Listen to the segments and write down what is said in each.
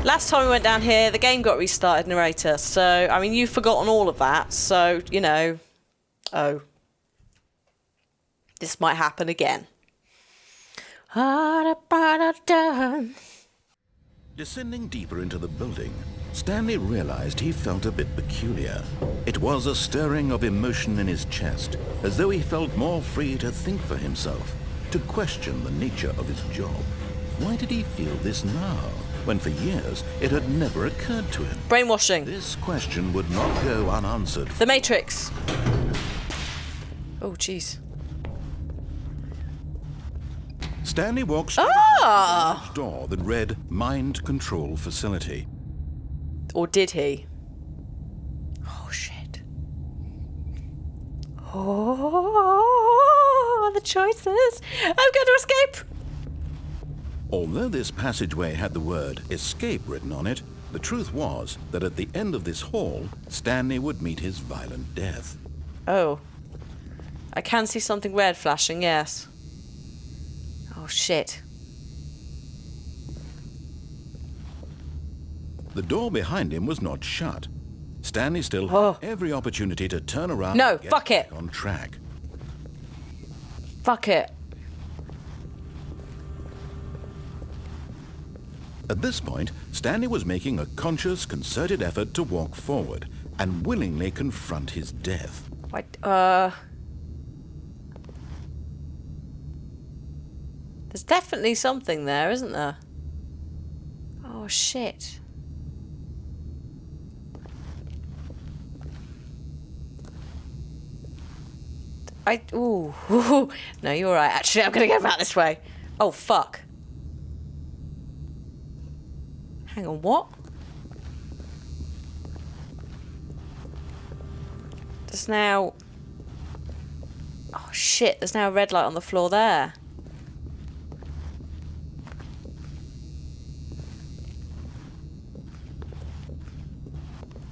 Last time we went down here, the game got restarted, narrator. So, I mean, you've forgotten all of that. So, you know. Oh. This might happen again. Descending deeper into the building, Stanley realized he felt a bit peculiar. It was a stirring of emotion in his chest, as though he felt more free to think for himself, to question the nature of his job. Why did he feel this now, when for years it had never occurred to him? Brainwashing. This question would not go unanswered. The Matrix. Oh, jeez. Stanley walked straight ahead to the large door that read Mind Control Facility. Or did he? Oh, shit. Oh, the choices. I'm going to escape. Although this passageway had the word escape written on it, the truth was that at the end of this hall, Stanley would meet his violent death. Oh. I can see something red flashing, yes. Oh, shit. The door behind him was not shut. Stanley still had every opportunity to turn around No, and get fuck it. back on track. Fuck it. At this point, Stanley was making a conscious, concerted effort to walk forward and willingly confront his death. There's definitely something there, isn't there? Oh, shit. Ooh. No, you're right. Actually, I'm going to go back this way. Oh, fuck. Hang on, what? There's now... Oh, shit. There's now a red light on the floor there.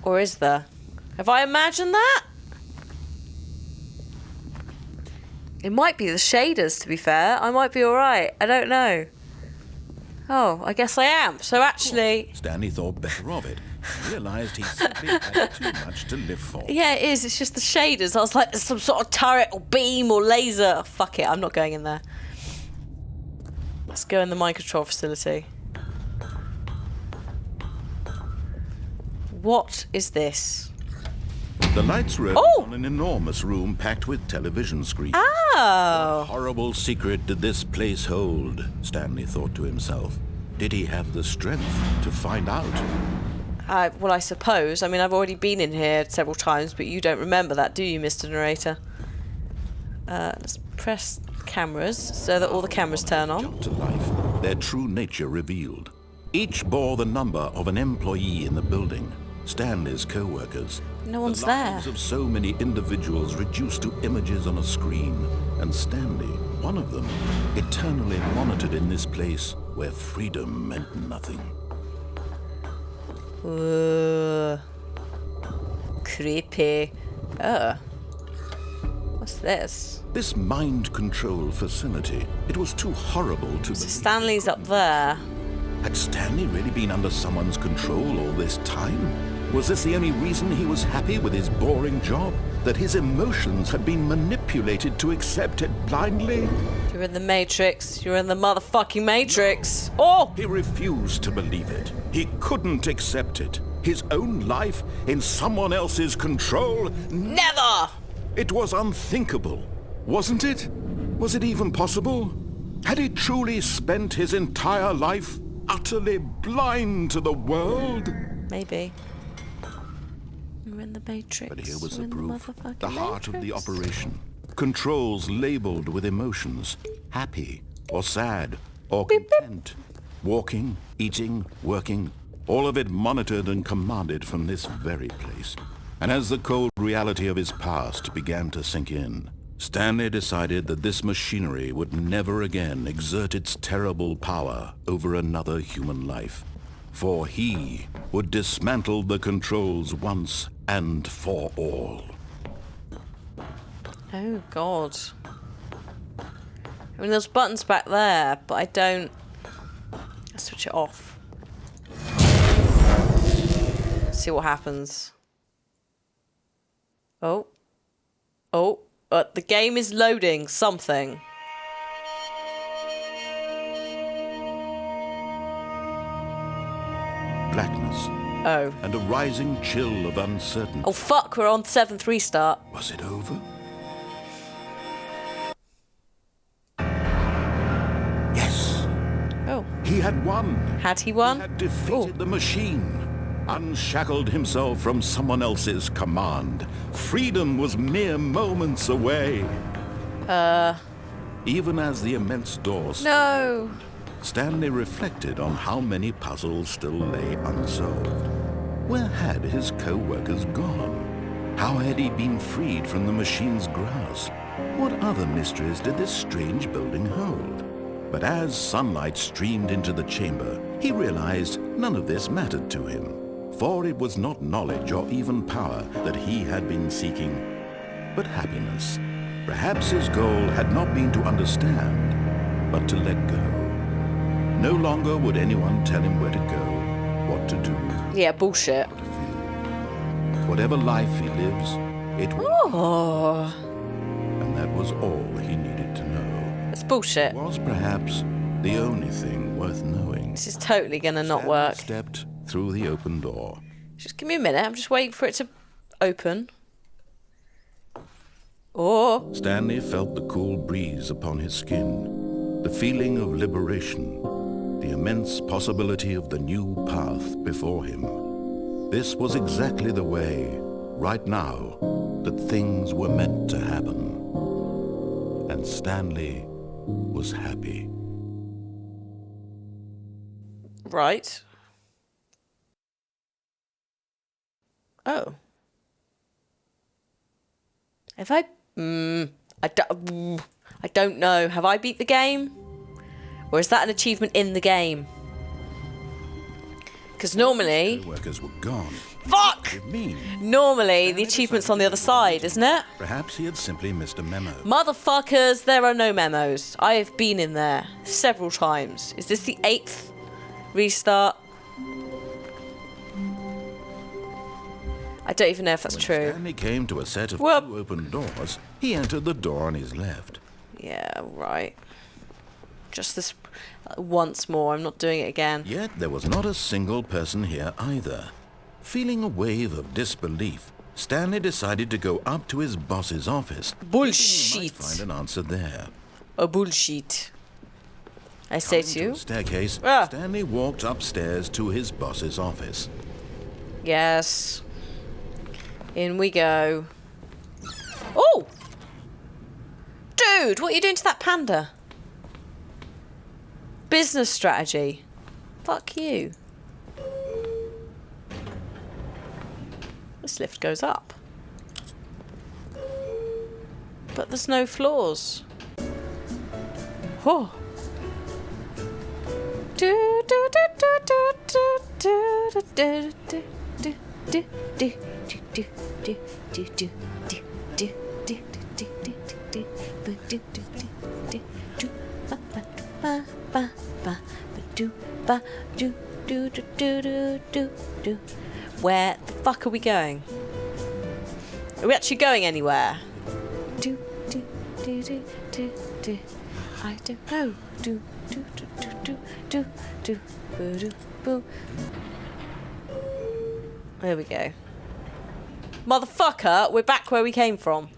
Or is there? Have I imagined that? It might be the shaders, to be fair. I might be alright. I don't know. Oh, I guess I am. So actually... Stanley thought better of it. He realised he simply had too much to live for. Yeah, it is. It's just the shaders. I was like, there's some sort of turret or beam or laser. Oh, fuck it. I'm not going in there. Let's go in the mind control facility. What is this? The lights rose on an enormous room packed with television screens. Oh! What horrible secret did this place hold? Stanley thought to himself. Did he have the strength to find out? Well, I suppose. I mean, I've already been in here several times, but you don't remember that, do you, Mr. Narrator? Let's press cameras so that all the cameras turn on. Jumped to life, their true nature revealed. Each bore the number of an employee in the building. Stanley's co-workers. No one's the there. lives of so many individuals reduced to images on a screen, and Stanley, one of them, eternally monitored in this place where freedom meant nothing. Creepy. What's this? This mind control facility, it was too horrible to believe. Stanley's up there. Had Stanley really been under someone's control all this time? Was this the only reason he was happy with his boring job? That his emotions had been manipulated to accept it blindly? You're in the Matrix. You're in the motherfucking Matrix. Oh! He refused to believe it. He couldn't accept it. His own life in someone else's control? Never! It was unthinkable, wasn't it? Was it even possible? Had he truly spent his entire life utterly blind to the world? Maybe. We're in the Matrix. But here was We're the proof, the motherfucking heart of the Matrix. operation. Controls labeled with emotions, happy or sad or content. Walking, eating, working, all of it monitored and commanded from this very place. And as the cold reality of his past began to sink in, Stanley decided that this machinery would never again exert its terrible power over another human life. For he would dismantle the controls once and for all. Oh, God. I mean, there's buttons back there, but I don't... Let's switch it off. See what happens. Oh. The game is loading something. Blackness. Oh. And a rising chill of uncertainty. Oh, fuck, we're on 7th restart. Was it over? Yes. Oh. He had won. Had he won? He had defeated the machine. Unshackled himself from someone else's command. Freedom was mere moments away. Even as the immense doors... No. Stanley reflected on how many puzzles still lay unsolved. Where had his co-workers gone? How had he been freed from the machine's grasp? What other mysteries did this strange building hold? But as sunlight streamed into the chamber, he realized none of this mattered to him. For it was not knowledge or even power that he had been seeking, but happiness. Perhaps his goal had not been to understand, but to let go. No longer would anyone tell him where to go, what to do. Yeah, bullshit. How to feel. Whatever life he lives, it will. Oh. And that was all he needed to know. It's bullshit. It was perhaps the only thing worth knowing. This is totally gonna not Stanley work. Stepped through the open door. Just give me a minute. I'm just waiting for it to open. Oh. Stanley felt the cool breeze upon his skin, the feeling of liberation, the immense possibility of the new path before him. This was exactly the way, right now, that things were meant to happen. And Stanley was happy. Right. Oh. Have I... I don't know. Have I beat the game? Or is that an achievement in the game? Because normally... The workers were gone. Fuck! What did it mean? Normally, the achievement's on the other side, isn't it? Perhaps he had simply missed a memo. Motherfuckers, there are no memos. I have been in there several times. Is this the 8th restart? I don't even know if that's When true. Stanley came to a set of Whoop. 2 open doors, he entered the door on his left. Yeah, right. Just this once more. I'm not doing it again. Yet there was not a single person here either. Feeling a wave of disbelief, Stanley decided to go up to his boss's office. He might Bullshit. find an answer there. A bullshit. I say to To you. a staircase, Ah. Stanley walked upstairs to his boss's office. Yes. In we go. Oh! Dude, what are you doing to that panda? Business strategy. Fuck you. This lift goes up. But there's no floors. Oh. Do do do do do do do do do do do do do do do do do do do do. Where the fuck are we going? Are we actually going anywhere? Do do do do do do. I don't know. Do do do do do do do do boo. There we go. Motherfucker, we're back where we came from.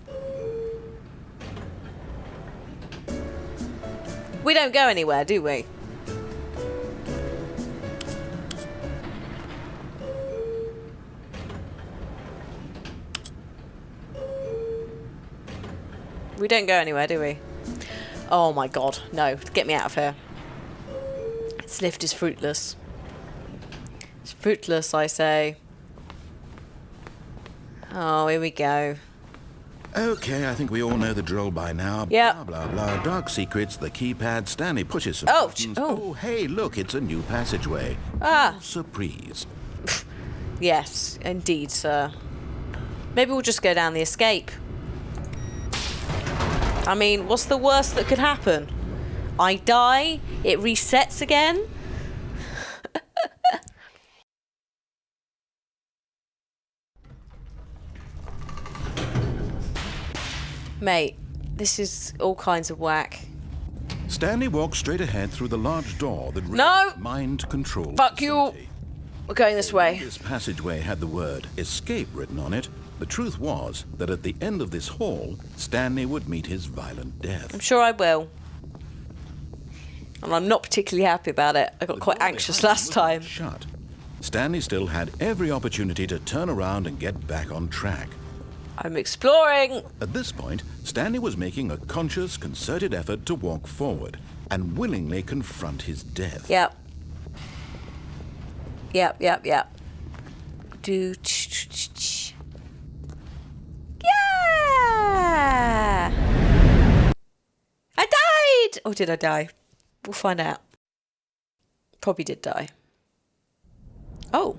We don't go anywhere, do we? We don't go anywhere, do we? Oh my god, no. Get me out of here. This lift is fruitless. It's fruitless, I say. Oh, here we go. Okay, I think we all know the drill by now. Yep. Blah, blah, blah. Dark secrets, the keypad. Stanley pushes some Oh, buttons. oh. Hey, look, it's a new passageway. Ah. Surprise. Yes, indeed, sir. Maybe we'll just go down the escape. I mean, what's the worst that could happen? I die, it resets again, Mate, this is all kinds of whack. Stanley walked straight ahead through the large door that No! read mind control. Fuck you! We're going this way. This passageway had the word escape written on it. The truth was that at the end of this hall, Stanley would meet his violent death. I'm sure I will. And I'm not particularly happy about it. I got quite anxious last time. Shut. Stanley still had every opportunity to turn around and get back on track. I'm exploring. At this point, Stanley was making a conscious, concerted effort to walk forward and willingly confront his death. Yep. Yeah! I died! Or did I die? We'll find out. Probably did die. Oh.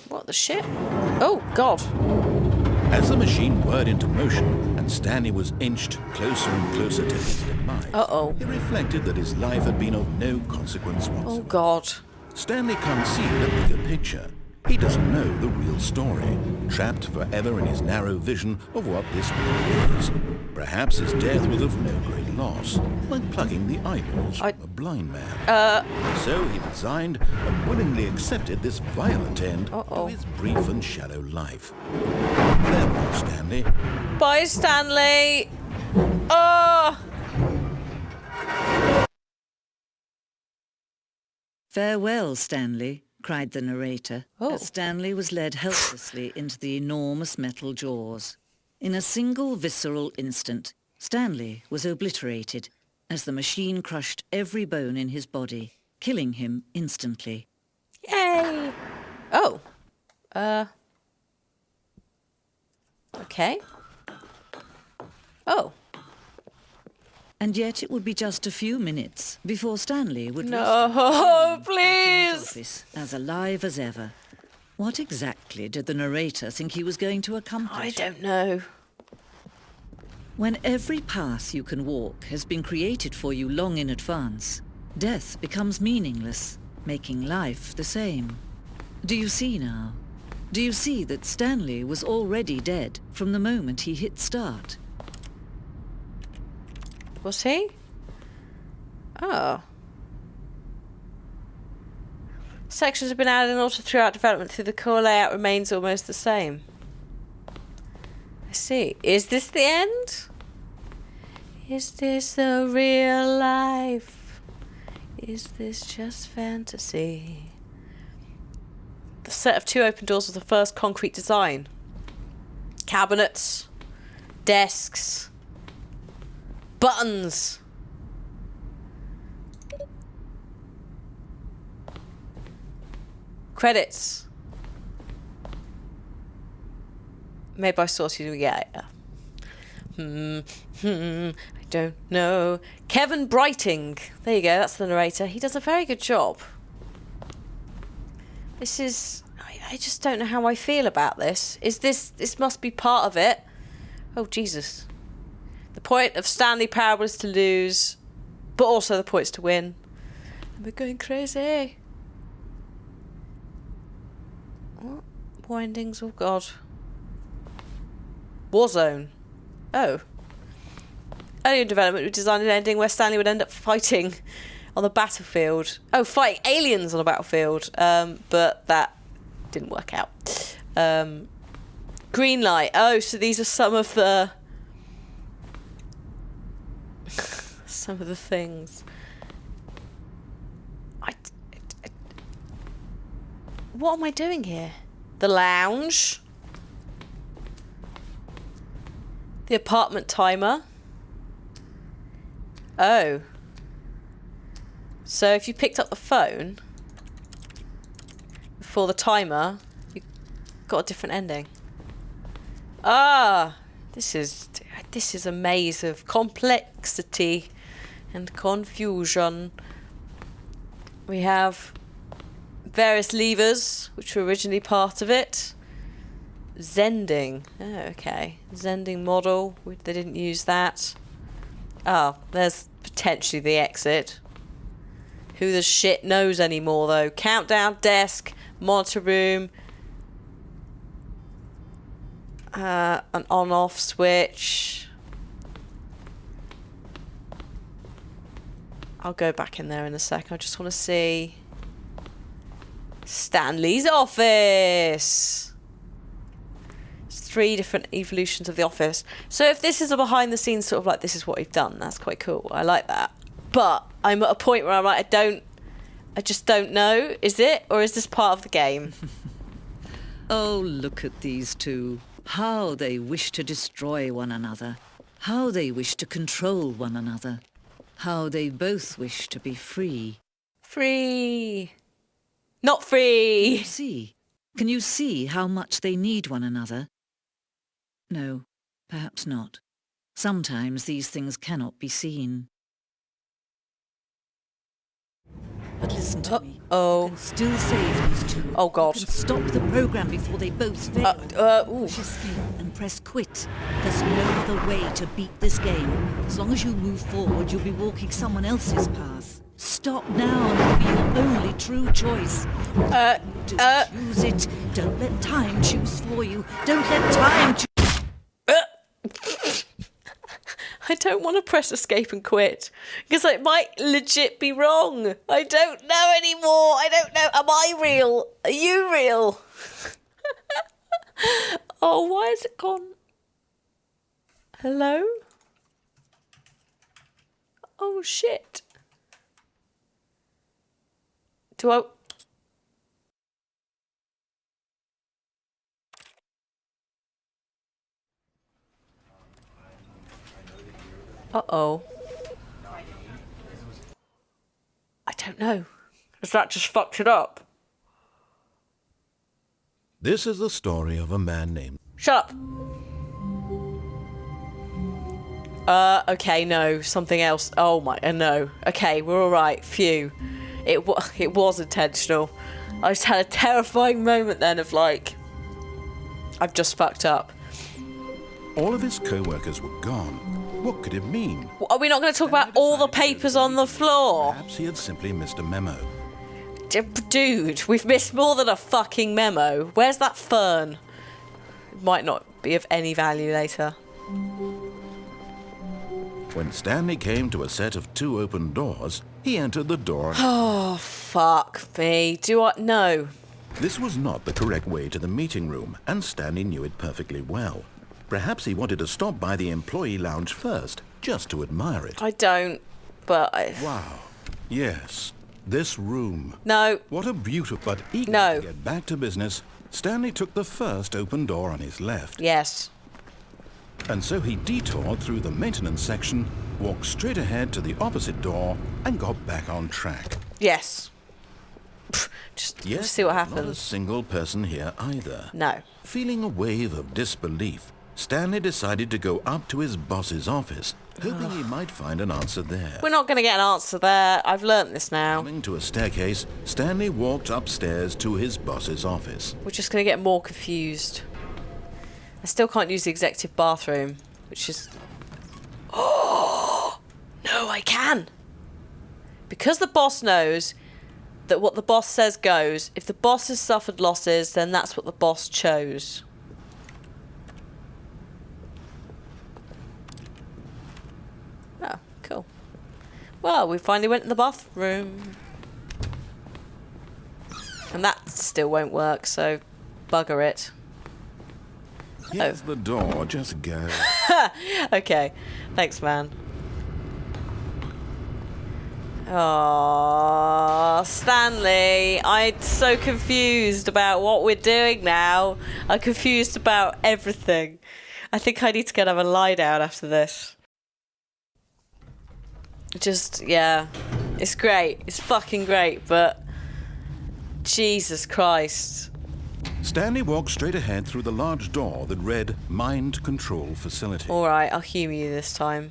What the shit? Oh, God. As the machine whirred into motion and Stanley was inched closer and closer to his demise, Uh-oh. he reflected that his life had been of no consequence Oh, whatsoever. God. Stanley can't see the bigger picture. He doesn't know the real story, trapped forever in his narrow vision of what this world is. Perhaps his death was of no great loss, like plucking the eyeballs from a blind man. So he resigned and willingly accepted this violent end to his brief and shallow life. Farewell, Stanley. Bye, Stanley. Oh! "Farewell, Stanley," cried the narrator, Oh. as Stanley was led helplessly into the enormous metal jaws. In a single visceral instant, Stanley was obliterated as the machine crushed every bone in his body, killing him instantly. Yay! Oh. Okay. Oh. And yet it would be just a few minutes before Stanley would No, his please! office as alive as ever. What exactly did the narrator think he was going to accomplish? I don't know. When every path you can walk has been created for you long in advance, death becomes meaningless, making life the same. Do you see now? Do you see that Stanley was already dead from the moment he hit start? Was he? Oh. Sections have been added and altered throughout development through the core layout remains almost the same. I see. Is this the end? Is this the real life? Is this just fantasy? The set of 2 open doors was the first concrete design. Cabinets. Desks. Buttons. Credits. Made by Saucy. Yeah. I don't know. Kevin Brighting. There you go. That's the narrator. He does a very good job. This is... I just don't know how I feel about this. Is this... This must be part of it. Oh, Jesus. The point of Stanley Parable is to lose, but also the point is to win. And we're going crazy. What? Windings, oh God. Warzone. Oh. Earlier in development, we designed an ending where Stanley would end up fighting on the battlefield. Oh, fighting aliens on a battlefield. But that didn't work out. Green light. Oh, so these are some of the... some of the things. What am I doing here? The lounge. The apartment timer. Oh. So if you picked up the phone before the timer, you got a different ending. Ah, this is a maze of complexity and confusion. We have various levers, which were originally part of it. Zending. Oh, okay. Zending model. They didn't use that. Oh, there's potentially the exit. Who the shit knows anymore, though? Countdown desk, monitor room. An on-off switch. I'll go back in there in a second. I just want to see Stanley's office. It's 3 different evolutions of the office. So if this is a behind the scenes sort of like this is what we've done, that's quite cool. I like that. But I'm at a point where I'm like, I just don't know. Is it? Or is this part of the game? Oh, look at these two. How they wish to destroy one another. How they wish to control one another. How they both wish to be free. Free. Not free. Can you see how much they need one another? No, perhaps not. Sometimes these things cannot be seen. But listen to me. Oh. You can still save these two. Oh, God. You can stop the program before they both fail. Push escape and press quit. There's no other way to beat this game. As long as you move forward, you'll be walking someone else's path. Stop now and it'll be your only true choice. Just choose it. Don't let time choose for you. Don't let time choose. I don't want to press escape and quit because it might legit be wrong. I don't know anymore. I don't know. Am I real? Are you real? Oh, why has it gone? Hello? Oh, shit. Do I... Uh-oh. I don't know. Has that just fucked it up? This is the story of a man named... Shut up. Okay, no. Something else. Oh my... no. Okay, we're alright. Phew. It was intentional. I just had a terrifying moment then of like... I've just fucked up. All of his co-workers were gone. What could it mean? Are we not going to talk about all the papers on the floor? Perhaps he had simply missed a memo. Dude, we've missed more than a fucking memo. Where's that fern? It might not be of any value later. When Stanley came to a set of 2 open doors, he entered the door. Oh, fuck me. Do I... No. This was not the correct way to the meeting room, and Stanley knew it perfectly well. Perhaps he wanted to stop by the employee lounge first, just to admire it. I don't, but I... Wow. Yes. This room. No. What a beautiful... But eager to get back to business, Stanley took the first open door on his left. Yes. And so he detoured through the maintenance section, walked straight ahead to the opposite door, and got back on track. Yes. Just see what happens. Not a single person here either. No. Feeling a wave of disbelief, Stanley decided to go up to his boss's office, hoping he might find an answer there. We're not going to get an answer there. I've learnt this now. Coming to a staircase, Stanley walked upstairs to his boss's office. We're just going to get more confused. I still can't use the executive bathroom, which is... Oh! No, I can! Because the boss knows that what the boss says goes, if the boss has suffered losses, then that's what the boss chose. Oh, cool. Well, we finally went to the bathroom. And that still won't work, so bugger it. Here's the door, just go. Okay, thanks, man. Oh, Stanley, I'm so confused about what we're doing now. I'm confused about everything. I think I need to go and have a lie down after this. Just, yeah, it's great. It's fucking great, but Jesus Christ. Stanley walked straight ahead through the large door that read Mind Control Facility. All right, I'll humour you this time.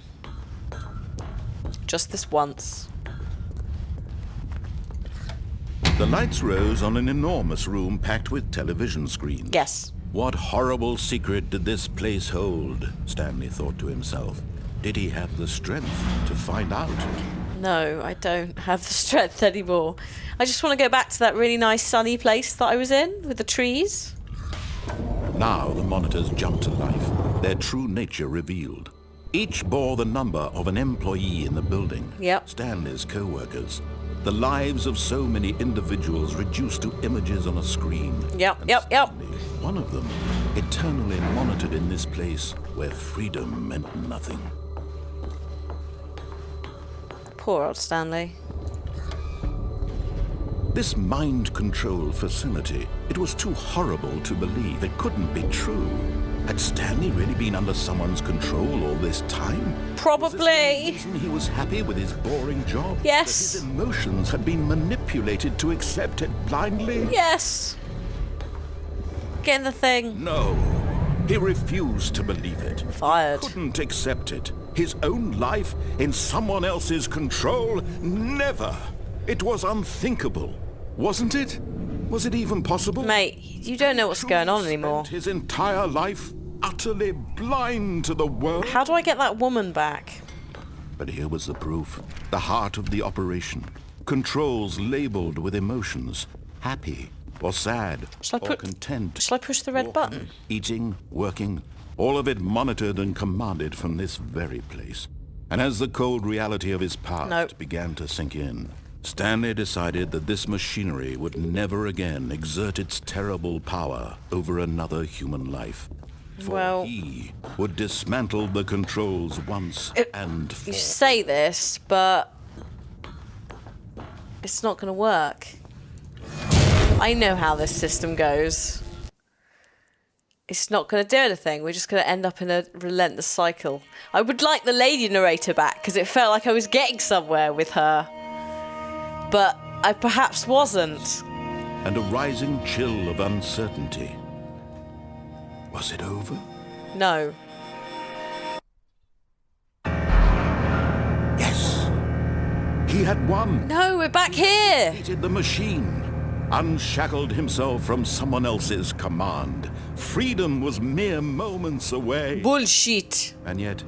Just this once. The lights rose on an enormous room packed with television screens. Yes. What horrible secret did this place hold? Stanley thought to himself. Did he have the strength to find out? No, I don't have the strength anymore. I just want to go back to that really nice sunny place that I was in with the trees. Now the monitors jumped to life, their true nature revealed. Each bore the number of an employee in the building, Yep. Stanley's co-workers. The lives of so many individuals reduced to images on a screen. Yep, And yep, yep. Stanley, one of them, eternally monitored in this place where freedom meant nothing. Poor old Stanley. This mind control facility, it was too horrible to believe. It couldn't be true. Had Stanley really been under someone's control all this time? Probably. Was this the reason he was happy with his boring job? Yes. That his emotions had been manipulated to accept it blindly? Yes. Get in the thing. No. He refused to believe it. Fired. Couldn't accept it. His own life in someone else's control? Never. It was unthinkable. Wasn't it? Was it even possible? Mate, you don't know what's going on anymore. Spent his entire life utterly blind to the world. How do I get that woman back? But here was the proof. The heart of the operation. Controls labeled with emotions. Happy or sad or content. Shall I push the red Walking, button? Eating, working, all of it monitored and commanded from this very place. And as the cold reality of his past began to sink in, Stanley decided that this machinery would never again exert its terrible power over another human life. For he would dismantle the controls once and for You say this, but it's not going to work. I know how this system goes. It's not going to do anything. We're just going to end up in a relentless cycle. I would like the lady narrator back because it felt like I was getting somewhere with her. But I perhaps wasn't. And a rising chill of uncertainty. Was it over? No. Yes! He had won! No, we're back here! Defeated the machine. Unshackled himself from someone else's command. Freedom was mere moments away. Bullshit. And yet,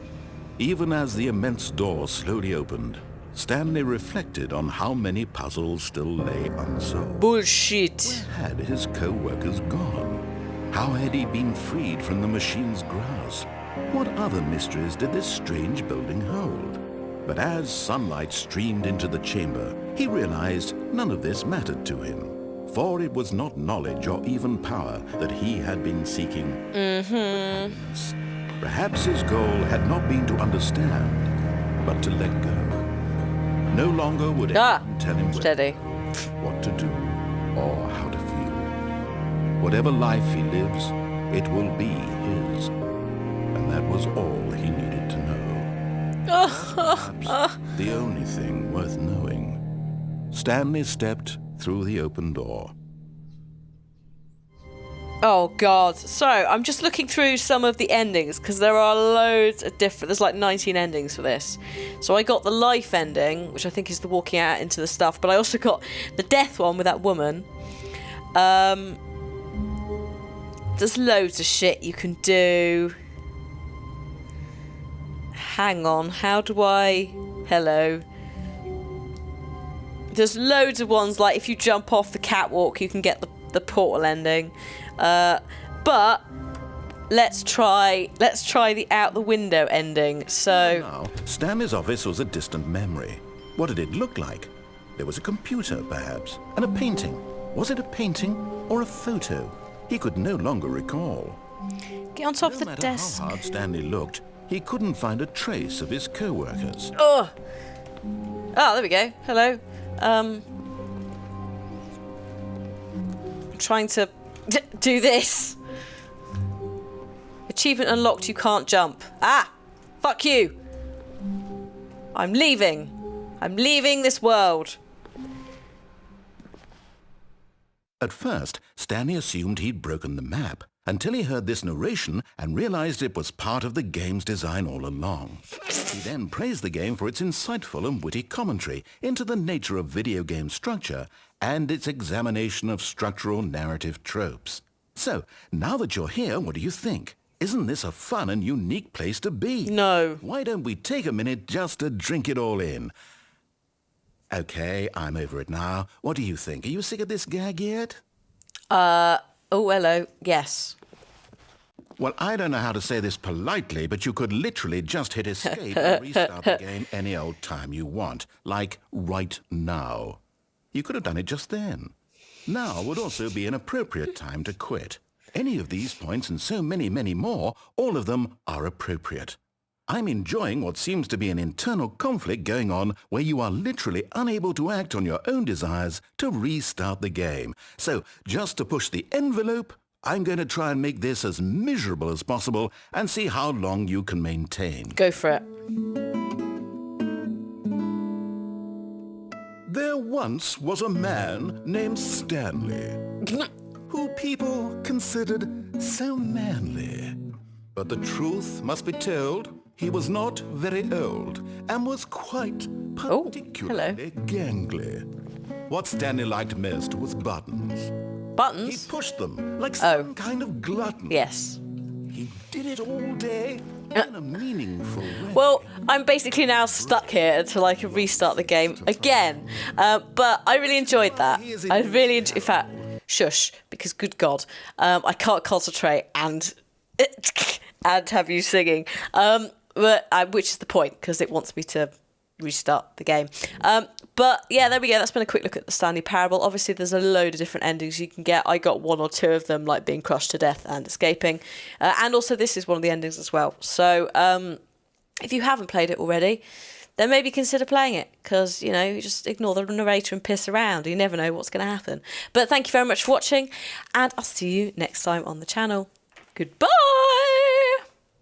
even as the immense door slowly opened, Stanley reflected on how many puzzles still lay unsolved. Bullshit. Where had his co-workers gone? How had he been freed from the machine's grasp? What other mysteries did this strange building hold? But as sunlight streamed into the chamber, he realized none of this mattered to him. For it was not knowledge or even power that he had been seeking. Perhaps his goal had not been to understand, but to let go. No longer would anyone tell him what to do or how to feel. Whatever life he lives, it will be his. And that was all he needed to know. Perhaps the only thing worth knowing. Stanley stepped through the open door. Oh God. So I'm just looking through some of the endings because there are loads of different, there's like 19 endings for this. So I got the life ending, which I think is the walking out into the stuff, but I also got the death one with that woman. There's loads of shit you can do. Hang on, how do I... Hello. There's loads of ones, like if you jump off the catwalk, you can get the portal ending. But let's try the out the window ending. So now, Stanley's office was a distant memory. What did it look like? There was a computer, perhaps, and a painting. Was it a painting or a photo? He could no longer recall. Get on top of the No matter desk. how hard Stanley looked, he couldn't find a trace of his co-workers. Oh, there we go. Hello. I'm trying to do this. Achievement unlocked, you can't jump. Fuck you. I'm leaving. I'm leaving this world. At first, Stanley assumed he'd broken the map, until he heard this narration and realized it was part of the game's design all along. He then praised the game for its insightful and witty commentary into the nature of video game structure and its examination of structural narrative tropes. So, now that you're here, what do you think? Isn't this a fun and unique place to be? No. Why don't we take a minute just to drink it all in? Okay, I'm over it now. What do you think? Are you sick of this gag yet? Oh, hello. Yes. Well, I don't know how to say this politely, but you could literally just hit escape and restart the game any old time you want, like right now. You could have done it just then. Now would also be an appropriate time to quit. Any of these points and so many, many more, all of them are appropriate. I'm enjoying what seems to be an internal conflict going on where you are literally unable to act on your own desires to restart the game. So, just to push the envelope, I'm going to try and make this as miserable as possible and see how long you can maintain. Go for it. There once was a man named Stanley, who people considered so manly. But the truth must be told, he was not very old and was quite particularly gangly. What Stanley liked most was buttons. Buttons? He pushed them like some kind of glutton. Yes. He did it all day in a meaningful way. Well, I'm basically now stuck here until I can restart the game again. But I really enjoyed that. I really enjoyed... In fact, shush, because good God, I can't concentrate and have you singing. Which is the point, because it wants me to restart the game. But yeah, there we go. That's been a quick look at the Stanley Parable. Obviously, there's a load of different endings you can get. I got one or two of them, like being crushed to death and escaping. And also, this is one of the endings as well. So if you haven't played it already, then maybe consider playing it, because, you just ignore the narrator and piss around. You never know what's going to happen. But thank you very much for watching, and I'll see you next time on the channel. Goodbye!